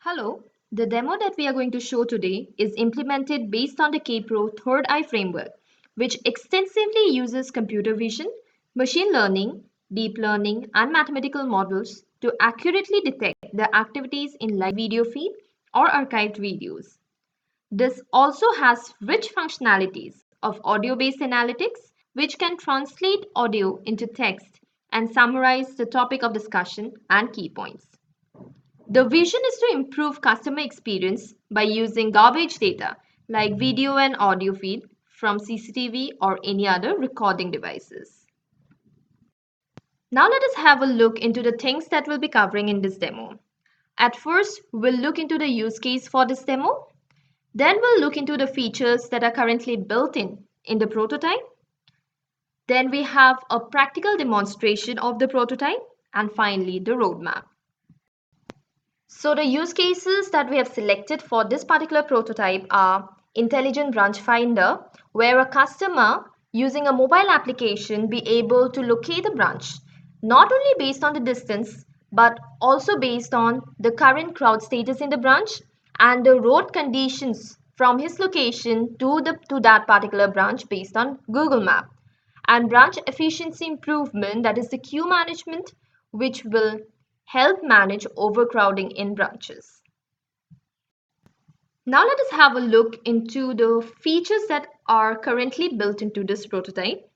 Hello, the demo that we are going to show today is implemented based on the Kpro Third Eye framework, which extensively uses computer vision, machine learning, deep learning, and mathematical models to accurately detect the activities in live video feed or archived videos. This also has rich functionalities of audio-based analytics, which can translate audio into text and summarize the topic of discussion and key points. The vision is to improve customer experience by using garbage data like video and audio feed from CCTV or any other recording devices. Now let us have a look into the things that we'll be covering in this demo. At first, we'll look into the use case for this demo. Then we'll look into the features that are currently built in the prototype. Then we have a practical demonstration of the prototype, and finally the roadmap. So the use cases that we have selected for this particular prototype are Intelligent Branch Finder, where a customer using a mobile application be able to locate the branch, not only based on the distance, but also based on the current crowd status in the branch and the road conditions from his location to that particular branch based on Google Map. And branch efficiency improvement, that is the queue management, which will help manage overcrowding in branches. Now let us have a look into the features that are currently built into this prototype.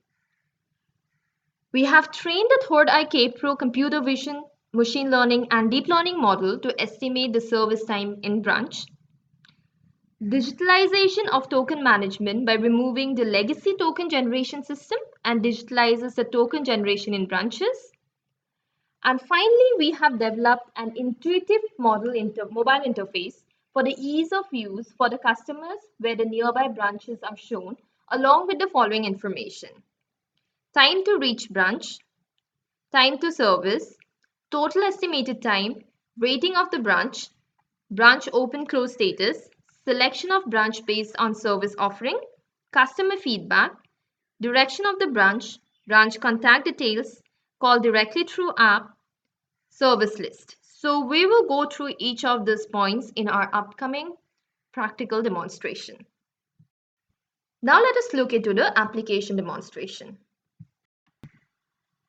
We have trained the Third Eye Kpro computer vision, machine learning and deep learning model to estimate the service time in branch. Digitalization of token management by removing the legacy token generation system and digitalizes the token generation in branches. And finally, we have developed an intuitive mobile interface for the ease of use for the customers where the nearby branches are shown along with the following information. Time to reach branch, time to service, total estimated time, rating of the branch, branch open close status, selection of branch based on service offering, customer feedback, direction of the branch contact details, call directly through app, service list. So we will go through each of these points in our upcoming practical demonstration. Now let us look into the application demonstration.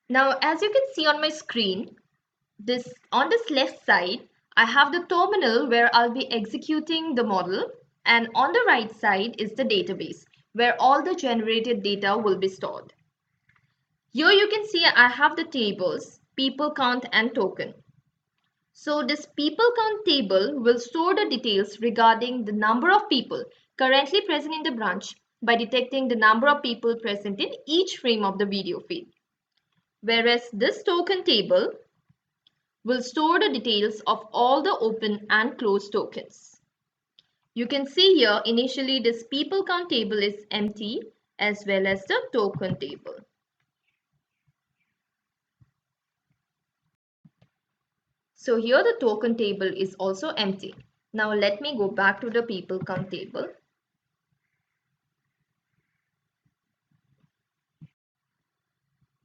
Now as you can see on my screen, on this left side, I have the terminal where I'll be executing the model, and on the right side is the database where all the generated data will be stored. Here you can see I have the tables, people count and token. So this people count table will store the details regarding the number of people currently present in the branch by detecting the number of people present in each frame of the video feed. Whereas this token table will store the details of all the open and closed tokens. You can see here initially this people count table is empty as well as the token table. So here the token table is also empty. Now let me go back to the people count table.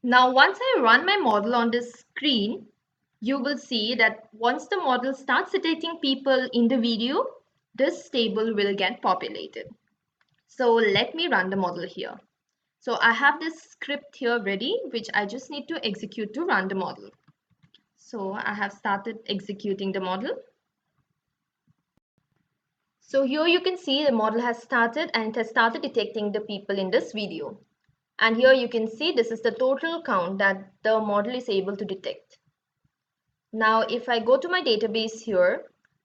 Now once I run my model on this screen, you will see that once the model starts detecting people in the video, this table will get populated. So let me run the model here. So I have this script here ready, which I just need to execute to run the model. So I have started executing the model. So here you can see the model has started and it has started detecting the people in this video. And here you can see this is the total count that the model is able to detect. Now if I go to my database here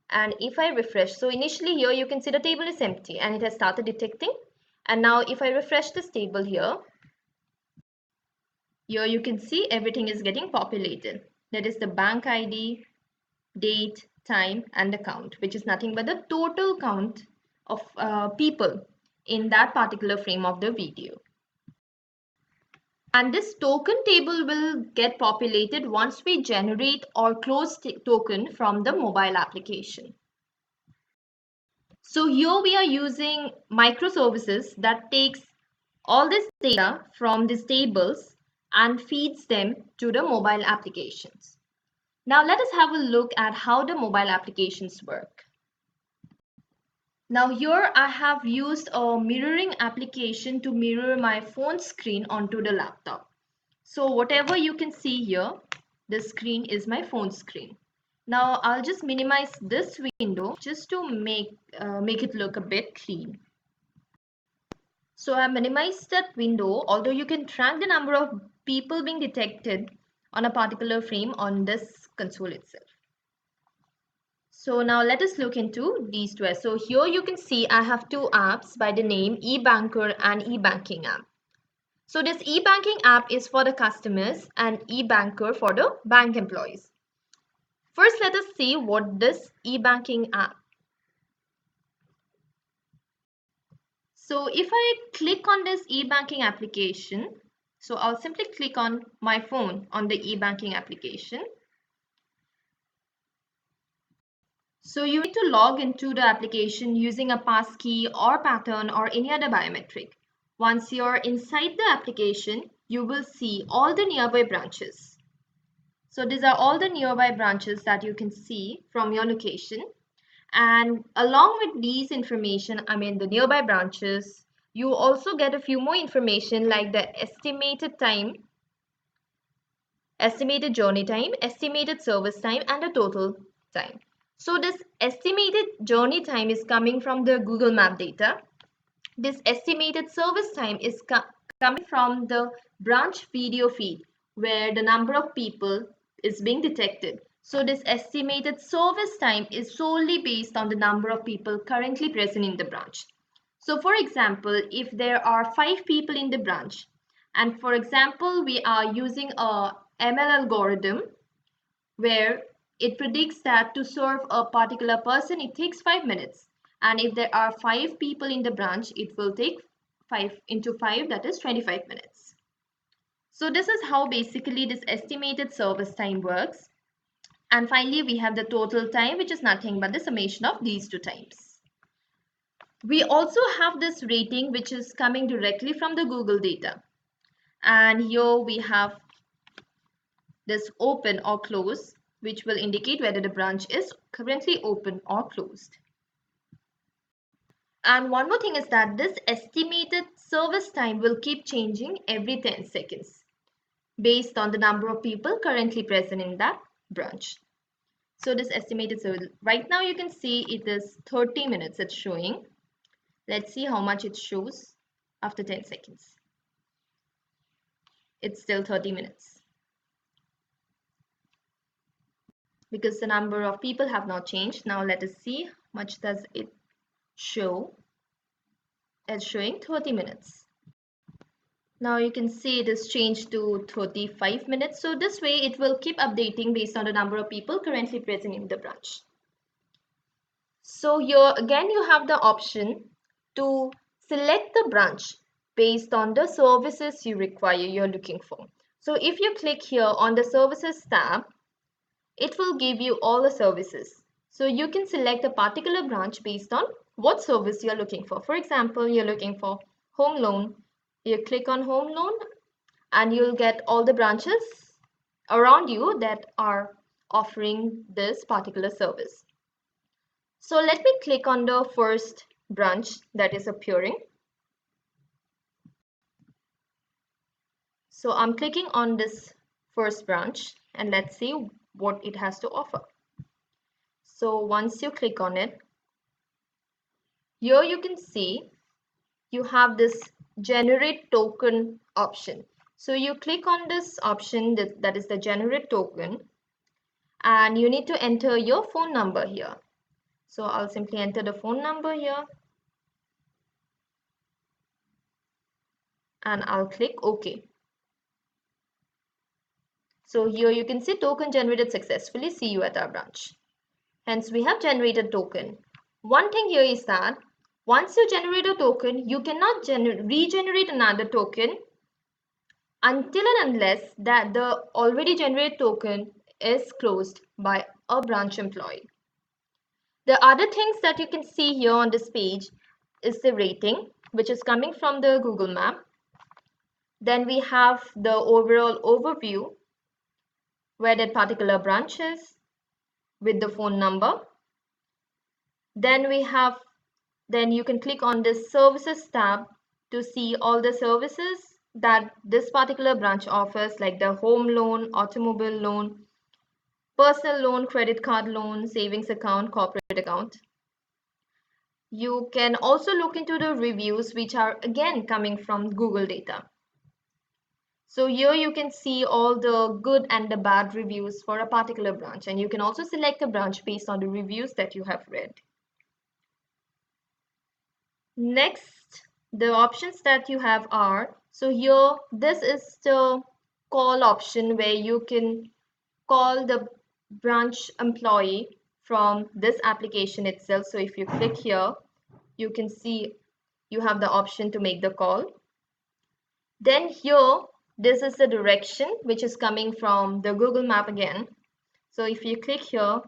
and if I refresh, so initially here you can see the table is empty and it has started detecting. And now if I refresh this table here you can see everything is getting populated. That is the bank ID, date, time and the count, which is nothing but the total count of people in that particular frame of the video. And this token table will get populated once we generate or close token from the mobile application. So here we are using microservices that takes all this data from these tables and feeds them to the mobile applications. Now let us have a look at how the mobile applications work. Now here I have used a mirroring application to mirror my phone screen onto the laptop. So whatever you can see here, the screen is my phone screen. Now I'll just minimize this window just to make it look a bit clean. So I minimized that window, although you can track the number of people being detected on a particular frame on this console itself. So now let us look into these two. So here you can see I have two apps by the name eBanker and eBanking app. So this eBanking app is for the customers and eBanker for the bank employees. First, let us see what this eBanking app. So if I click on this eBanking application, so I'll simply click on my phone on the eBanking application. So you need to log into the application using a passkey or pattern or any other biometric. Once you're inside the application, you will see all the nearby branches. So these are all the nearby branches that you can see from your location. And along with these information, the nearby branches, you also get a few more information like the estimated time, estimated journey time, estimated service time, and the total time. So this estimated journey time is coming from the Google Map data. This estimated service time is coming from the branch video feed where the number of people is being detected. So this estimated service time is solely based on the number of people currently present in the branch. So for example, if there are 5 people in the branch, and for example, we are using a ML algorithm where it predicts that to serve a particular person, it takes 5 minutes. And if there are 5 people in the branch, it will take 5 into 5, that is 25 minutes. So this is how basically this estimated service time works. And finally, we have the total time, which is nothing but the summation of these two times. We also have this rating, which is coming directly from the Google data. And here we have this open or close, which will indicate whether the branch is currently open or closed. And one more thing is that this estimated service time will keep changing every 10 seconds based on the number of people currently present in that branch. So this estimated service, right now you can see it is 30 minutes it's showing. Let's see how much it shows after 10 seconds. It's still 30 minutes. Because the number of people have not changed. Now let us see how much does it show. It's showing 30 minutes. Now you can see it is changed to 35 minutes. So this way it will keep updating based on the number of people currently present in the branch. So here again you have the option to select the branch based on the services you require, you're looking for. So if you click here on the services tab, it will give you all the services. So you can select a particular branch based on what service you're looking for. For example, you're looking for home loan. You click on home loan and you'll get all the branches around you that are offering this particular service. So let me click on the first branch that is appearing. So I'm clicking on this first branch and let's see what it has to offer. So once you click on it, here you can see you have this generate token option. So you click on this option that is the generate token and you need to enter your phone number here. So I'll simply enter the phone number here and I'll click OK. So here you can see token generated successfully. See you at our branch. Hence we have generated token. One thing here is that once you generate a token, you cannot regenerate another token until and unless that the already generated token is closed by a branch employee. The other things that you can see here on this page is the rating, which is coming from the Google Map. Then we have the overall overview, where that particular branch is with the phone number. Then you can click on this services tab to see all the services that this particular branch offers, like the home loan, automobile loan, personal loan, credit card loan, savings account, corporate account. You can also look into the reviews, which are again coming from Google data. So here you can see all the good and the bad reviews for a particular branch, and you can also select a branch based on the reviews that you have read. Next, the options that you have are, so here this is the call option where you can call the branch employee from this application itself. So if you click here, you can see you have the option to make the call. Then here, this is the direction which is coming from the Google Map again. So if you click here,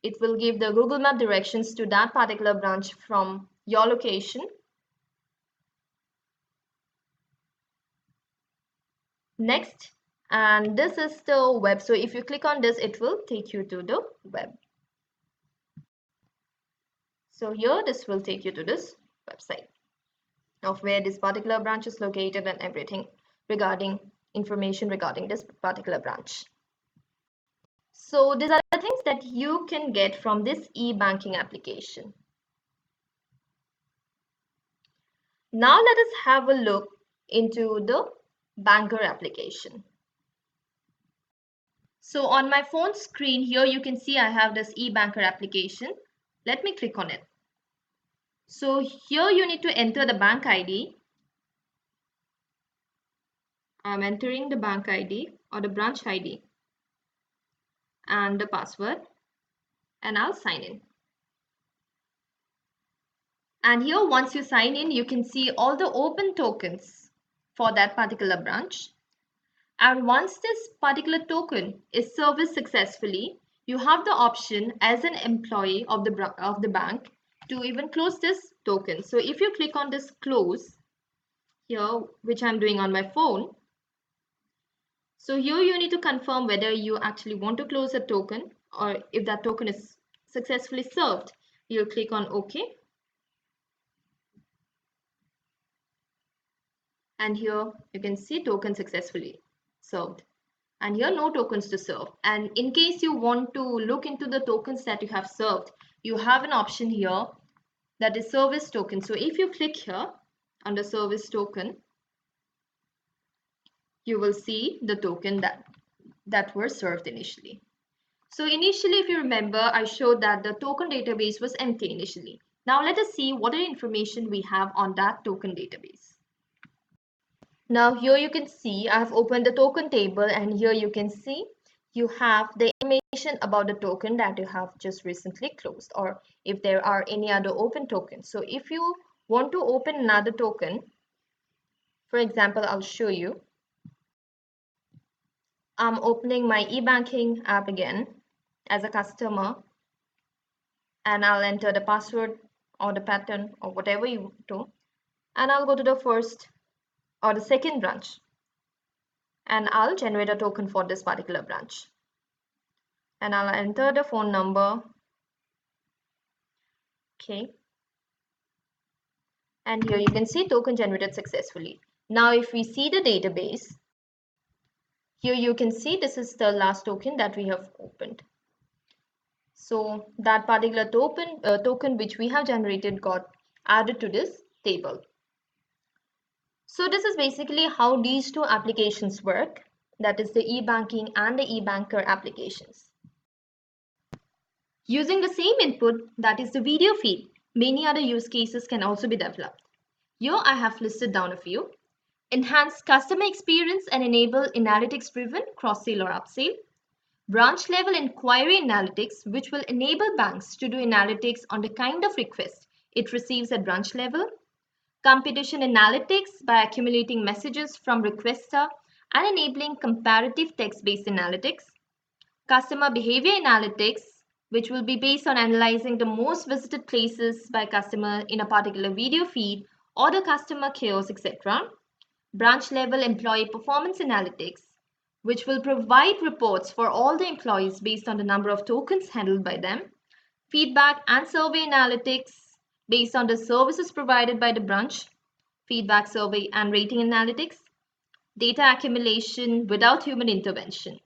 it will give the Google Map directions to that particular branch from your location. Next, and this is the web. So if you click on this, it will take you to the web. So here, this will take you to this website of where this particular branch is located and everything regarding information regarding this particular branch. So these are the things that you can get from this e-banking application. Now let us have a look into the banker application. So on my phone screen here, you can see I have this e-banker application. Let me click on it. So here you need to enter the bank ID. I'm entering the bank ID or the branch ID and the password, and I'll sign in. And here, once you sign in, you can see all the open tokens for that particular branch. And once this particular token is serviced successfully, you have the option as an employee of the bank to even close this token. So if you click on this close here, which I'm doing on my phone, so here you need to confirm whether you actually want to close a token, or if that token is successfully served, you'll click on OK. And here you can see token successfully served. And here no tokens to serve. And in case you want to look into the tokens that you have served, you have an option here that is service token. So if you click here under service token, you will see the token that were served initially. So initially, if you remember, I showed that the token database was empty initially. Now let us see what information we have on that token database. Now here you can see I have opened the token table, and here you can see you have the information about the token that you have just recently closed, or if there are any other open tokens. So if you want to open another token, for example, I'll show you. I'm opening my e-banking app again as a customer, and I'll enter the password or the pattern or whatever you want to, and I'll go to the first or the second branch, and I'll generate a token for this particular branch, and I'll enter the phone number. Okay, and here you can see token generated successfully. Now if we see the database, here you can see this is the last token that we have opened. So that particular token which we have generated got added to this table. So this is basically how these two applications work, that is the e-banking and the e-banker applications. Using the same input, that is the video feed, many other use cases can also be developed. Here I have listed down a few. Enhance customer experience and enable analytics-driven cross-sale or upsell. Branch-level inquiry analytics, which will enable banks to do analytics on the kind of request it receives at branch level. Competition analytics by accumulating messages from requester and enabling comparative text-based analytics. Customer behavior analytics, which will be based on analyzing the most visited places by customer in a particular video feed or the customer chaos, etc. Branch level employee performance analytics, which will provide reports for all the employees based on the number of tokens handled by them, feedback and survey analytics based on the services provided by the branch, feedback survey and rating analytics, data accumulation without human intervention.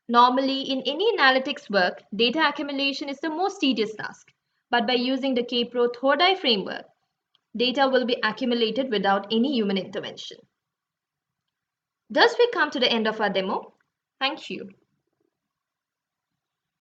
Normally, in any analytics work, data accumulation is the most tedious task, but by using the Kpro third eye framework, data will be accumulated without any human intervention. Thus, we come to the end of our demo. Thank you.